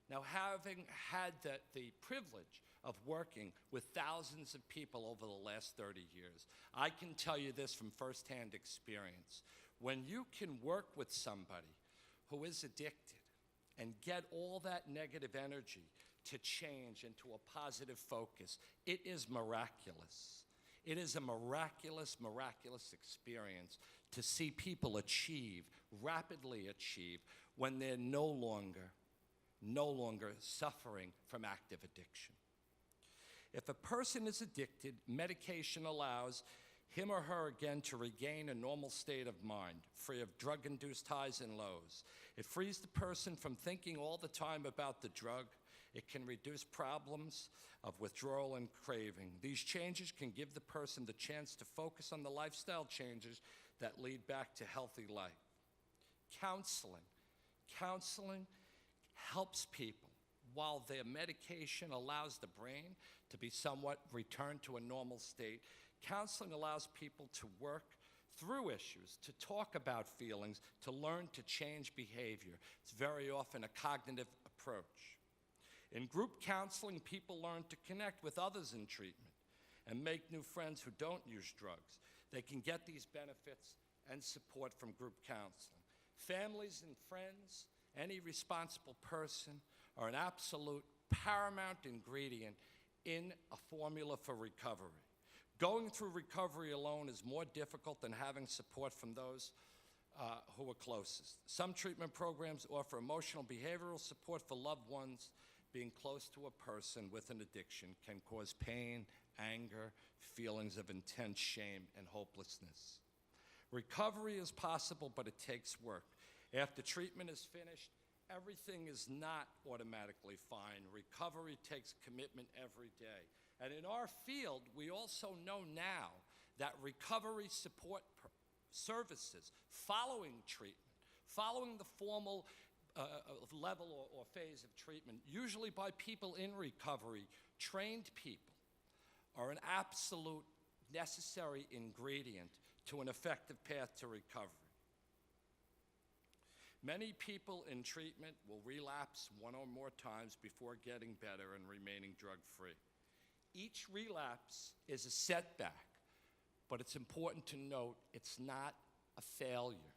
Now, having had the privilege of working with thousands of people over the last 30 years, I can tell you this from firsthand experience. When you can work with somebody who is addicted and get all that negative energy to change into a positive focus, it is miraculous. It is a miraculous, miraculous experience to see people achieve, rapidly achieve, when they're no longer suffering from active addiction. If a person is addicted, medication allows him or her again to regain a normal state of mind, free of drug-induced highs and lows. It frees the person from thinking all the time about the drug. It can reduce problems of withdrawal and craving. These changes can give the person the chance to focus on the lifestyle changes that lead back to healthy life. Counseling. Counseling helps people while their medication allows the brain to be somewhat returned to a normal state. Counseling allows people to work through issues, to talk about feelings, to learn to change behavior. It's very often a cognitive approach. In group counseling, people learn to connect with others in treatment and make new friends who don't use drugs. They can get these benefits and support from group counseling. Families and friends, any responsible person, are an absolute paramount ingredient in a formula for recovery. Going through recovery alone is more difficult than having support from those who are closest. Some treatment programs offer emotional behavioral support for loved ones. Being close to a person with an addiction can cause pain, anger, feelings of intense shame, and hopelessness. Recovery is possible, but it takes work. After treatment is finished, everything is not automatically fine. Recovery takes commitment every day. And in our field, we also know now that recovery support services following treatment, following the formal level or phase of treatment, usually by people in recovery, trained people, are an absolute necessary ingredient to an effective path to recovery. Many people in treatment will relapse one or more times before getting better and remaining drug-free. Each relapse is a setback, but it's important to note it's not a failure.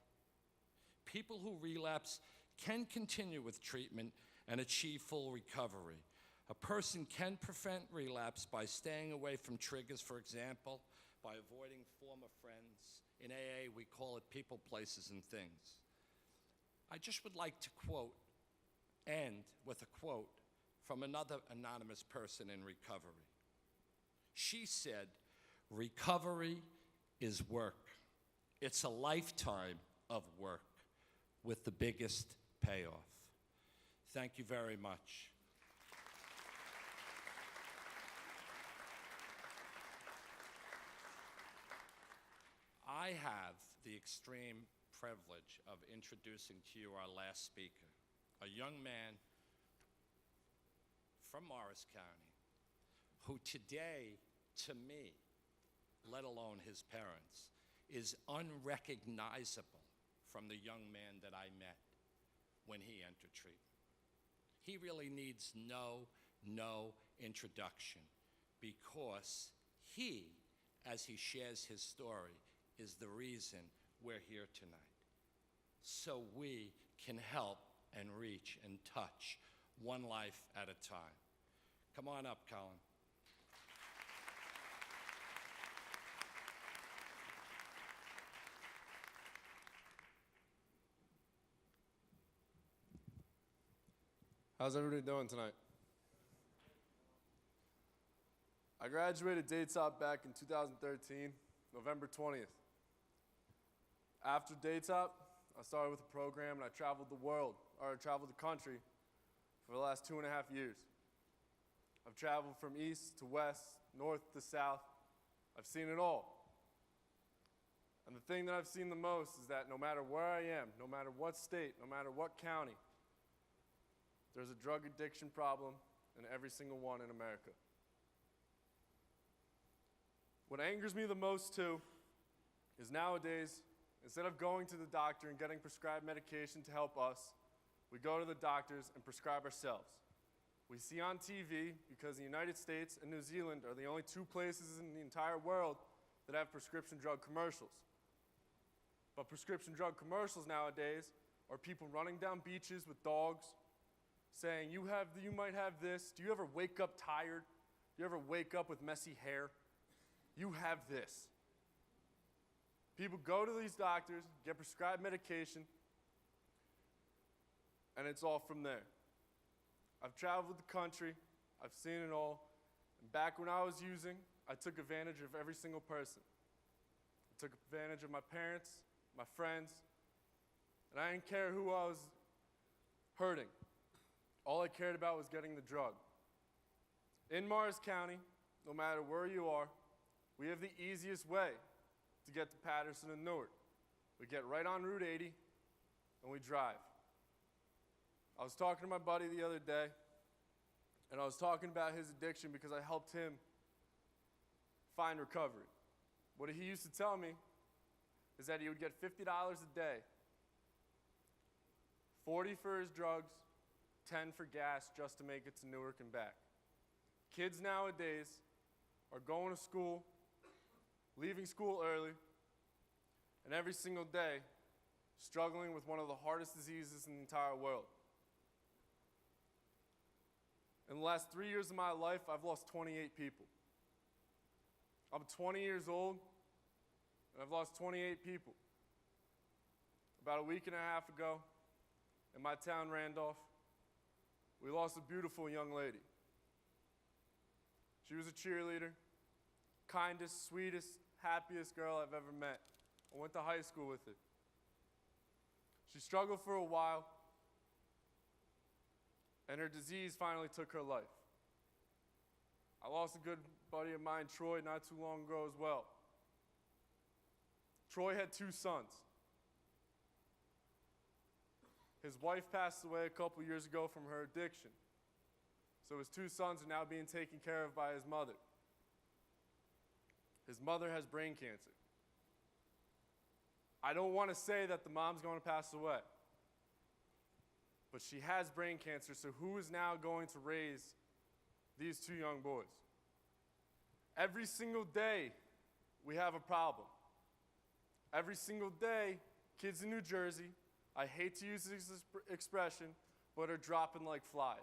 People who relapse can continue with treatment and achieve full recovery. A person can prevent relapse by staying away from triggers, for example, by avoiding former friends. In AA, we call it people, places, and things. I just would like to end with a quote from another anonymous person in recovery. She said, "Recovery is work. It's a lifetime of work with the biggest payoff." Thank you very much. I have the extreme privilege of introducing to you our last speaker, a young man from Morris County who today, to me, let alone his parents, is unrecognizable from the young man that I met when he entered treatment. He really needs no introduction because he as he shares his story, is the reason we're here tonight. So we can help and reach and touch one life at a time. Come on up, Colin. How's everybody doing tonight? I graduated Daytop back in 2013, November 20th. After Daytop, I started with a program and I traveled the country for the last 2.5 years. I've traveled from east to west, north to south. I've seen it all. And the thing that I've seen the most is that no matter where I am, no matter what state, no matter what county, there's a drug addiction problem in every single one in America. What angers me the most, too, is nowadays, instead of going to the doctor and getting prescribed medication to help us, we go to the doctors and prescribe ourselves. We see on TV, because the United States and New Zealand are the only two places in the entire world that have prescription drug commercials. But prescription drug commercials nowadays are people running down beaches with dogs, saying, you might have this. Do you ever wake up tired? Do you ever wake up with messy hair? You have this. People go to these doctors, get prescribed medication, and it's all from there. I've traveled the country, I've seen it all, and back when I was using, I took advantage of every single person. I took advantage of my parents, my friends, and I didn't care who I was hurting. All I cared about was getting the drug. In Morris County, no matter where you are, we have the easiest way to get to Patterson and Newark. We get right on Route 80, and we drive. I was talking to my buddy the other day, and I was talking about his addiction because I helped him find recovery. What he used to tell me is that he would get $50 a day, 40 for his drugs, 10 for gas just to make it to Newark and back. Kids nowadays are going to school, leaving school early, and every single day struggling with one of the hardest diseases in the entire world. In the last 3 years of my life, I've lost 28 people. I'm 20 years old, and I've lost 28 people. About a week and a half ago, in my town, Randolph, we lost a beautiful young lady. She was a cheerleader, kindest, sweetest, happiest girl I've ever met. I went to high school with her. She struggled for a while, and her disease finally took her life. I lost a good buddy of mine, Troy, not too long ago as well. Troy had 2 sons. His wife passed away a couple years ago from her addiction. So his 2 sons are now being taken care of by his mother. His mother has brain cancer. I don't want to say that the mom's going to pass away, but she has brain cancer, so who is now going to raise these 2 young boys? Every single day, we have a problem. Every single day, kids in New Jersey, I hate to use this expression, but are dropping like flies.